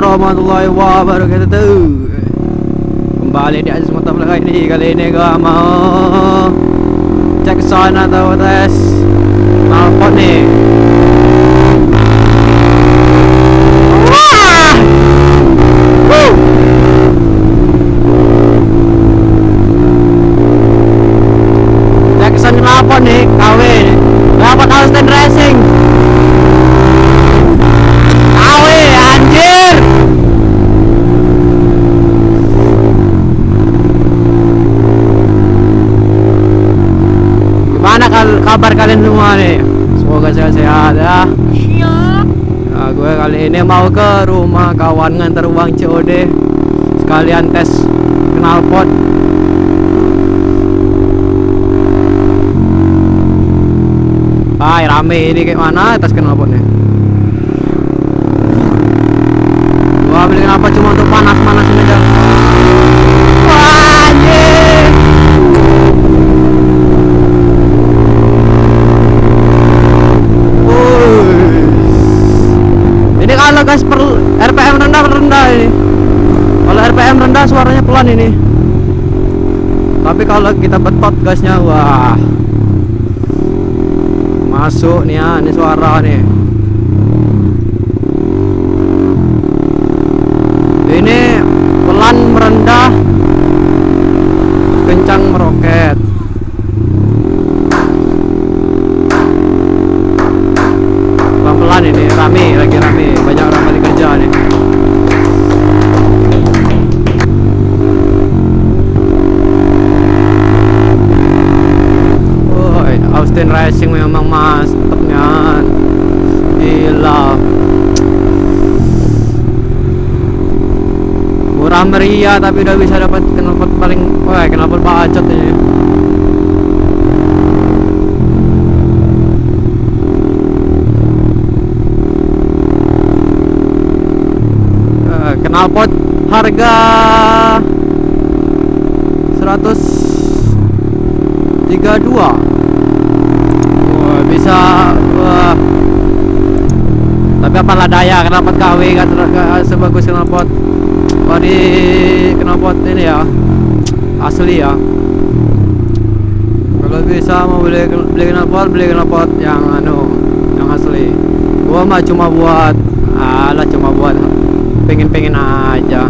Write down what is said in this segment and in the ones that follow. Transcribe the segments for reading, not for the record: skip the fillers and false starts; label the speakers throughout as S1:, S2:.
S1: warahmatullahi wabarakatuh. Kembali di Aziz Motovlog ini. Kali ini gua mau cek sound atau tes knalpot nih. Cek sound knalpot nih, KW nih. Knalpot Austin Racing. Kabar kalian semua nih, semoga sehat-sehat ya. Nah, gue kali ini mau ke rumah kawan nganter uang COD sekalian tes knalpot. Rame ini kayak mana tes knalpotnya. Gua beli knalpot cuma untuk panas-panasin aja. Kalau gas per RPM rendah ini. Kalau RPM rendah suaranya pelan ini. Tapi kalau kita betot gasnya, wah, masuk nih ya, ini suara nih. Ini pelan merendah, kencang meroket. Pelan-pelan ini, lagi rame, banyak orang balik kerja nih. Austin Racing memang mantepnya, gila. Murah meriah tapi udah bisa dapat knalpot paling, knalpot bacot ini. Knalpot harga 132. Wah, bisa. Wah. Tapi apalah daya, knalpot KW kan sebagus knalpot di knalpot ini ya, asli ya. Kalau bisa mau beli knalpot yang yang asli. Gua mah cuma buat pengen aja.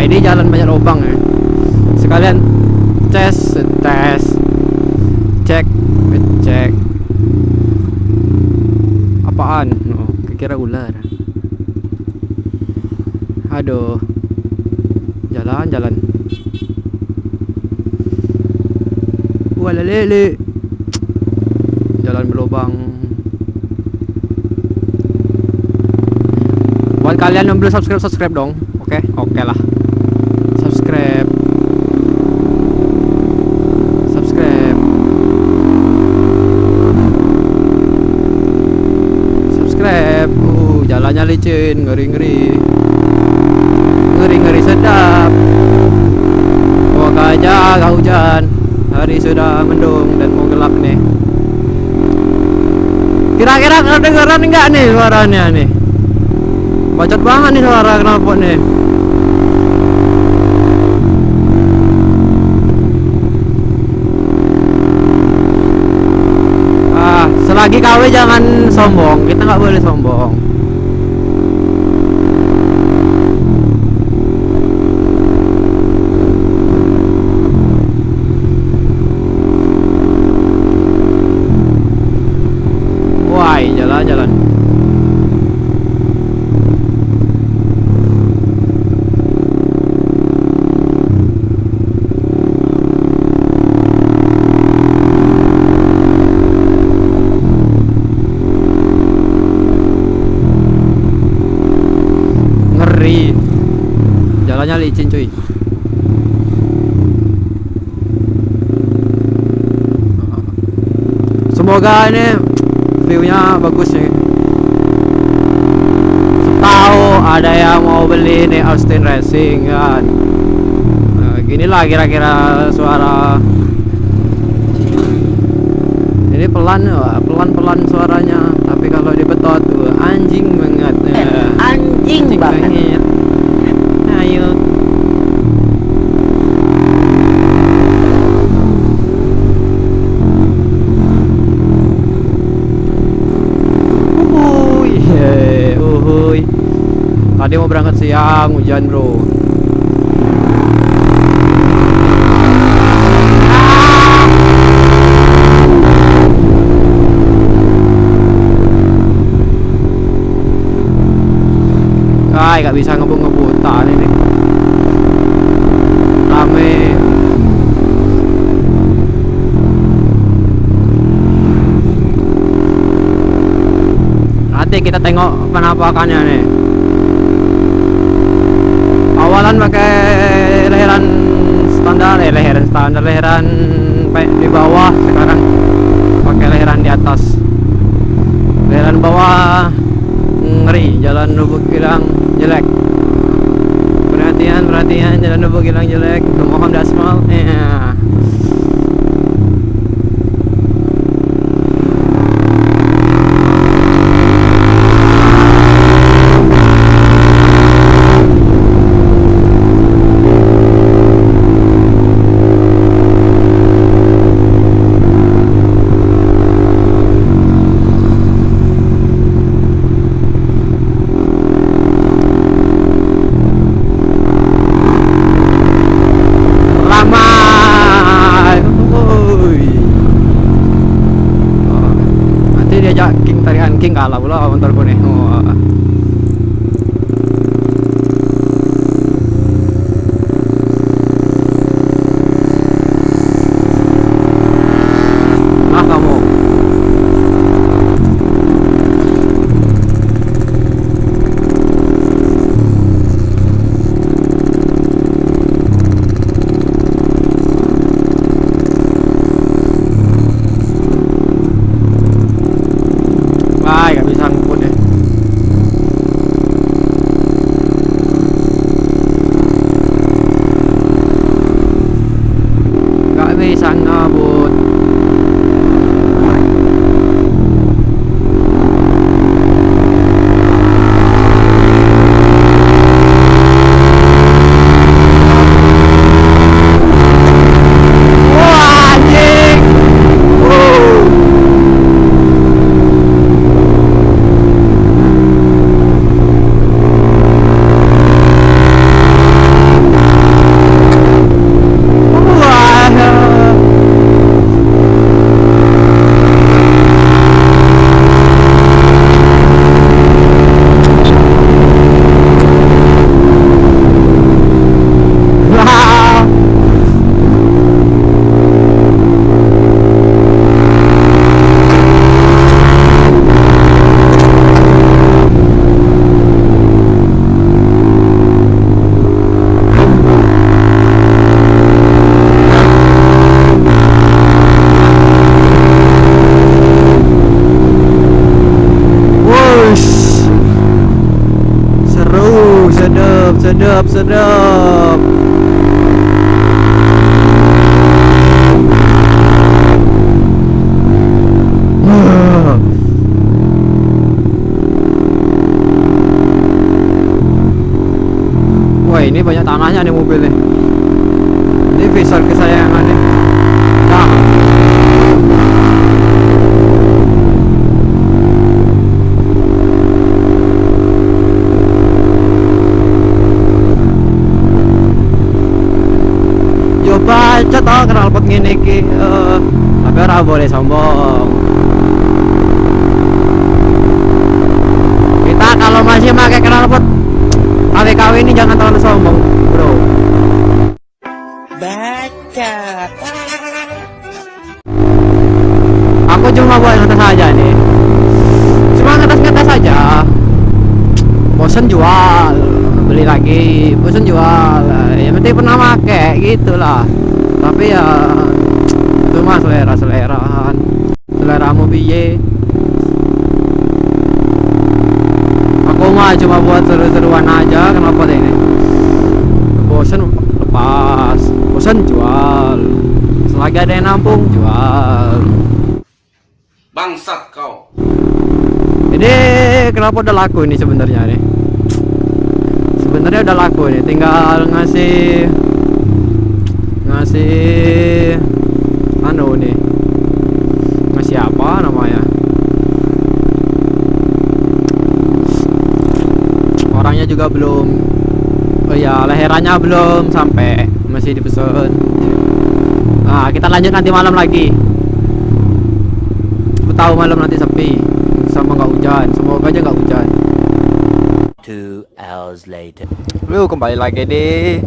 S1: Ini jalan banyak lubang ya. Sekalian cek apaan? Kira ular. Aduh, jalan wala lele, jalan berlubang. Buat kalian yang belum subscribe dong. Oke lah. Subscribe. Jalannya licin, ngeri sedap. Semoga aja agak hujan. Hari sudah mendung dan mau gelap nih. Kira-kira kedengeran enggak nih suaranya nih? Bacot banget nih suara knalpot nih. Selagi KW jangan sombong, kita nggak boleh sombong. Wah, jalan. Jalannya licin cuy. Semoga ini viewnya bagus sih. Tahu ada yang mau beli nih Austin Racing kan. Nah, ginilah kira-kira suara. Ini pelan suaranya, tapi kalau dibetot tuh anjing banget.
S2: Anjing banget.
S1: Ayo. Uhuy. Tadi mau berangkat siang, hujan bro. Gak bisa ngebut-ngebutan ini. Rame. Nanti kita tengok penampakannya nih. Awalan pakai leheran standar, leheran di bawah. Sekarang pakai leheran di atas. Leheran bawah ngeri, jalan Lubuk Gilang jelek. Perhatian, jalan Lubuk Gilang jelek. Mohon daspal. Tarian king kalah pula motorku nih. Nah kamu. Gak bisa ngebut ya. Gak bisa ngebut. Sedap. Wah, ini banyak tanahnya nih mobil nih. Ini visor kesayangan nih. Nah. Baca tau kenal pot ngene iki, tapi ora boleh sombong. Kita kalau masih pakai knalpot KW ini jangan terlalu sombong, bro.
S2: Baca.
S1: Aku cuma buat ngetes aja nih. Cuma ngetes aja. Bosen jual. beli lagi, bosan jual. Yang penting pernah make gitulah. Tapi ya itu mah seleramu piye. Aku mah cuma buat seru-seruan aja. Kenapa deh ini? Bosan lepas, bosan jual. Selagi ada yang nampung jual.
S3: Bangsat kau.
S1: Ini kenapa udah laku ini sebenarnya nih? Sebenarnya udah laku nih, tinggal ngasih anu nih. Ngasih apa namanya? Orangnya juga belum. Oh ya, leherannya belum sampai, masih dipesan. Nah, kita lanjut nanti malam lagi. Tahu malam nanti sepi sama nggak hujan, semoga aja nggak hujan.
S2: 2 hours later.
S1: Lu kembali lagi di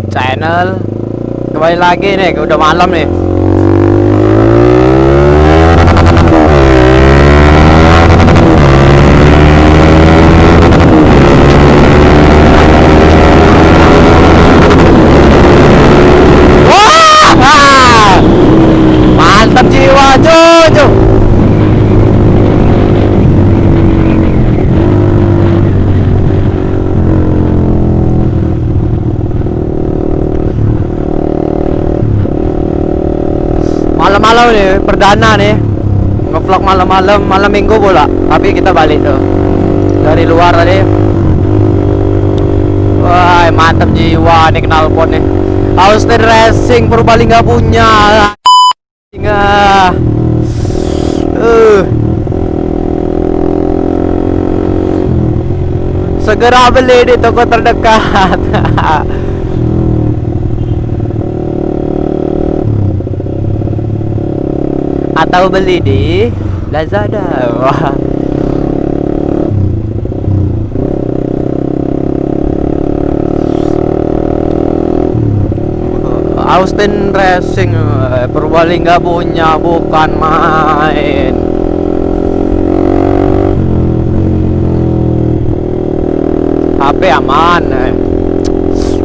S1: channel, kembali lagi nih, udah malam nih. Wah, mantap jiwa Jojo. Malam-malam nih, perdana nih ngevlog malam-malam, malam minggu pula. Tapi kita balik tuh dari luar tadi. Wah, mantap jiwa nih knalpot nih. Austin Racing Purbalingga punya. Ingat. Segera beli di toko terdekat. Atau beli di Lazada. Wah. Austin Racing Purbalingga punya, bukan main. HP aman,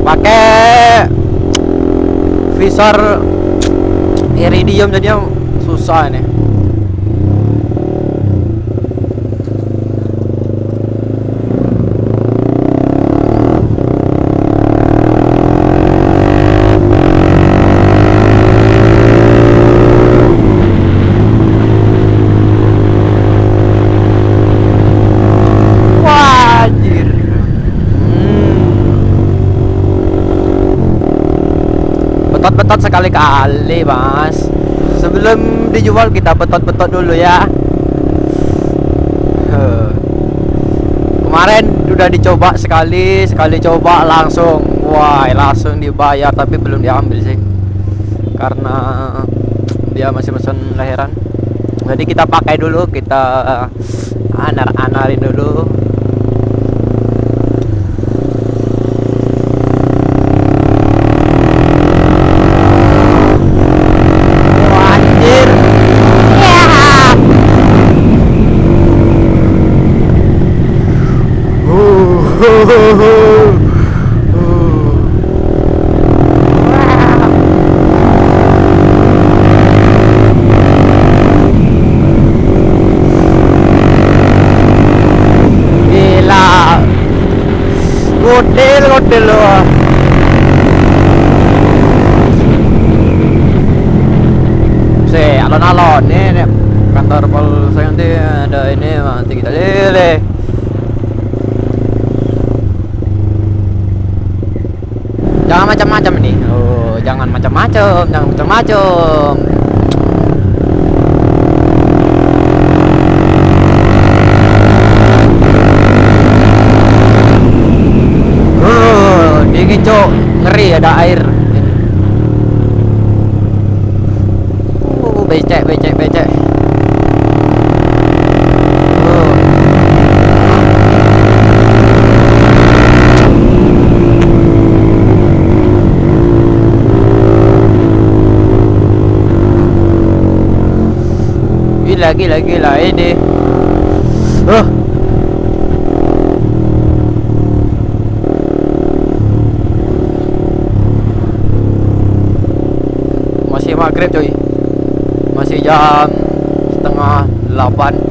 S1: pakai visor iridium jadinya susah ini. Wah, anjir. Betot-betot sekali-kali, Mas. Sebelum dijual kita betot-betot dulu ya. Kemarin udah dicoba sekali coba langsung, wah langsung dibayar, tapi belum diambil sih karena dia masih mesen lahiran. Jadi kita pakai dulu, kita anar-anarin dulu. Godel loh. Alon-alon nih kantor polsek nanti ada ini, nanti kita lihat. Jangan macam-macam ini. Oh, jangan macam-macam. Dingin cok, ngeri ada air. Becek. Gila ini. maghrib coy. Masih jam setengah 8.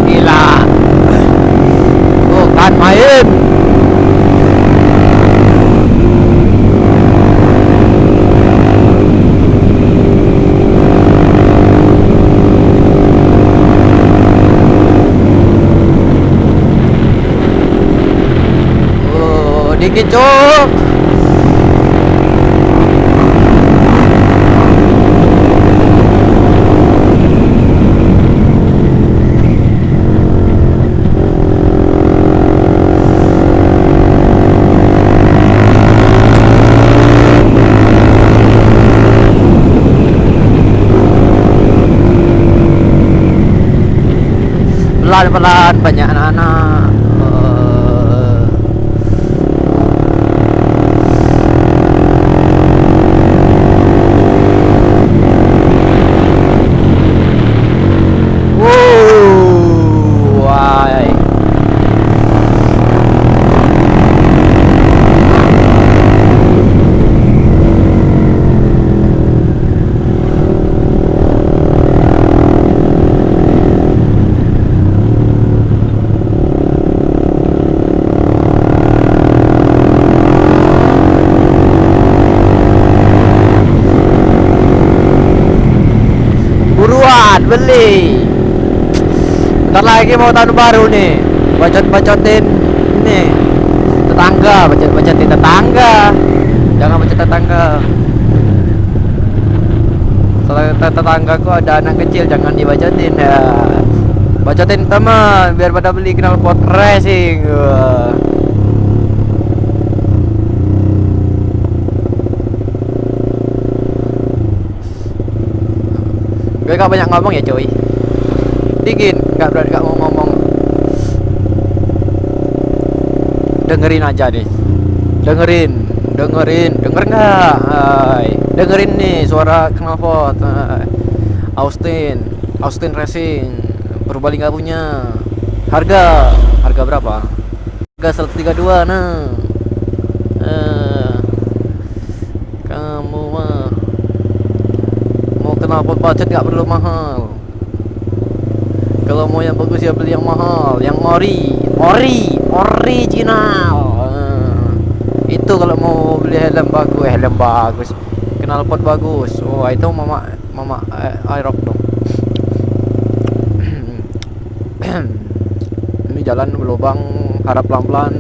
S1: Gila. Bukan main. Dikit cuk. Pelan-pelan banyak anak-anak. Why? Buruan beli. Bentar lagi mau tahun baru nih. Bacot-bacotin nih tetangga, bacot-bacotin tetangga. Jangan bacot tetangga. Soalnya tetanggaku ada anak kecil, jangan dibacotin ya. Bacotin teman biar pada beli knalpot racing. Gue gak banyak ngomong ya cuy. Dingin, gak mau ngomong. Dengerin aja deh. Dengerin denger nggak? Dengerin nih suara knalpot. Austin Racing. Purbalingga punya. Harga berapa? Harga 132 nah. Kamu mah mau knalpot budget gak perlu mahal. Kalau mau yang bagus ya beli yang mahal, yang original. Itu kalau mau beli helm bagus, knalpot bagus. Oh, itu mama Aerox dong. Ini jalan berlubang, harap pelan-pelan.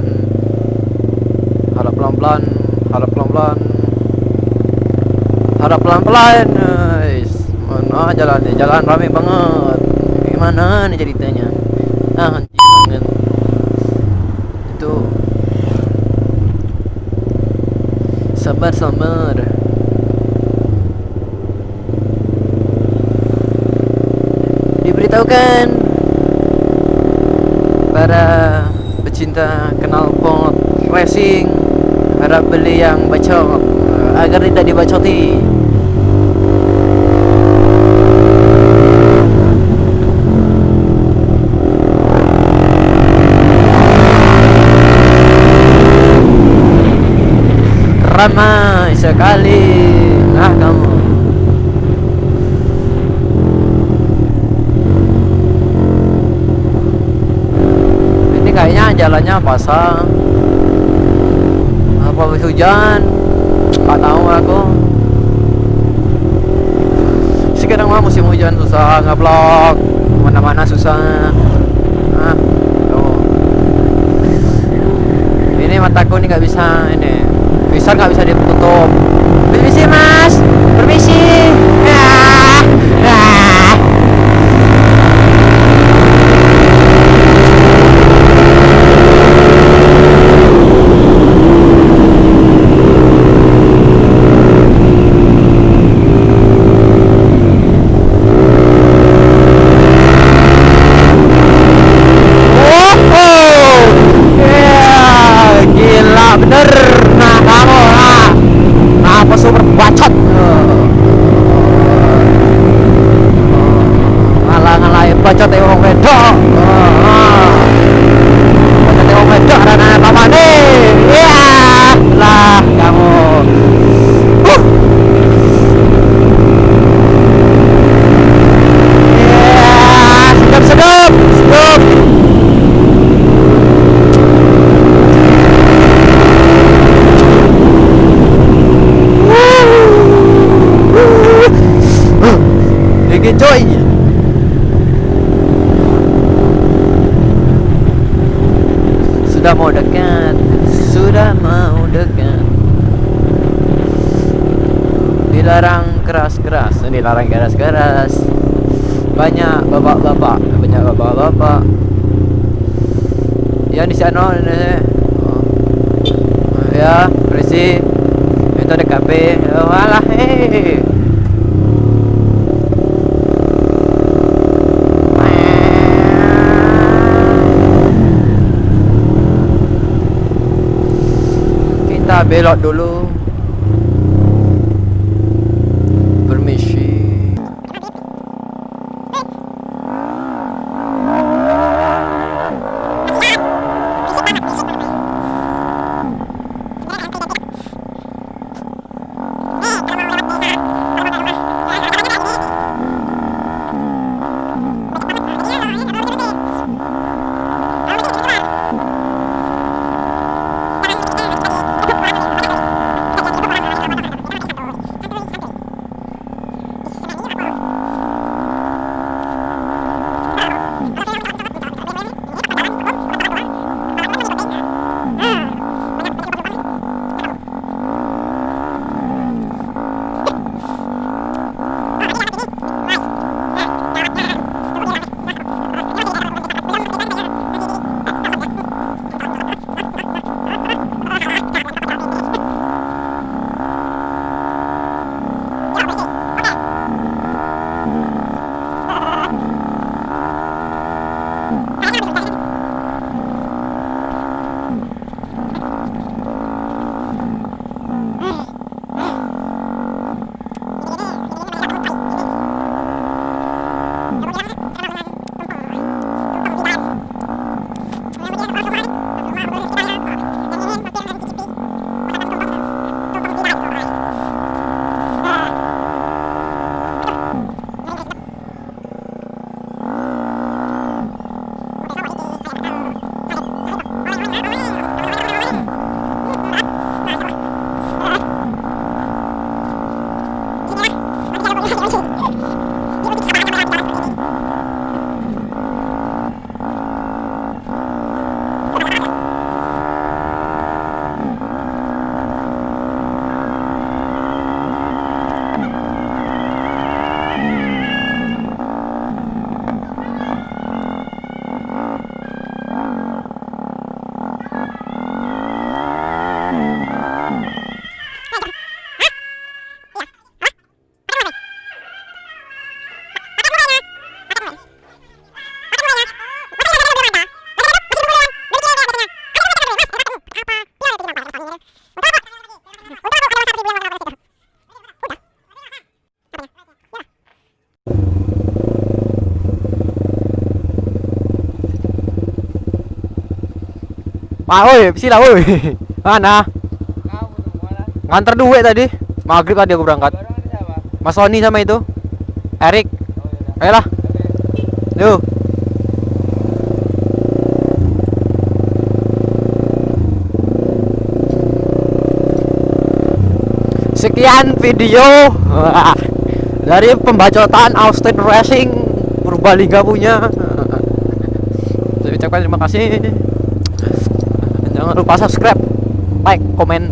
S1: Guys. Mana jalannya? Jalan rame banget. Gimana nih ceritanya? Anjing. Itu sabar. Diberitahukan para pecinta knalpot racing, harap beli yang bacot agar tidak dibacoti. Ramai sekali. Nah kamu ini kayaknya jalannya basah apa hujan, nggak tahu aku. Sekarang mah musim hujan susah nge-vlog, mana-mana susah. mataku nih nggak bisa ini. Bisa nggak bisa ditutup. Permisi mas, permisi. Ah, ah. Bacot wong wedok. Bacot wong wedok karena pamane. Iya, lah kamu. Iya, sedap. Lagi coy. Sudah mau dekat dilarang keras-keras banyak bapak-bapak ya di sana ya berisi itu DKP walah kita belok dulu. Permisi. Wah, woi, sila woi. Mana? Nganter duit tadi. Maghrib tadi aku berangkat. Mas Sony sama itu. Erik. Ayolah. Yuk. Sekian video dari pembacotan Austin Racing Purbalingga punya. Saya ucapkan terima kasih. Jangan lupa subscribe. like, komen.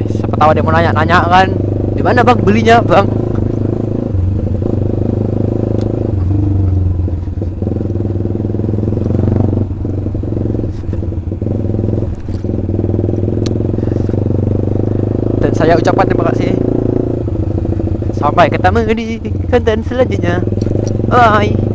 S1: Siapa tahu ada yang mau nanya kan. Di mana bang belinya bang? Dan saya ucapkan terima kasih. Sampai ketemu di konten selanjutnya. Bye.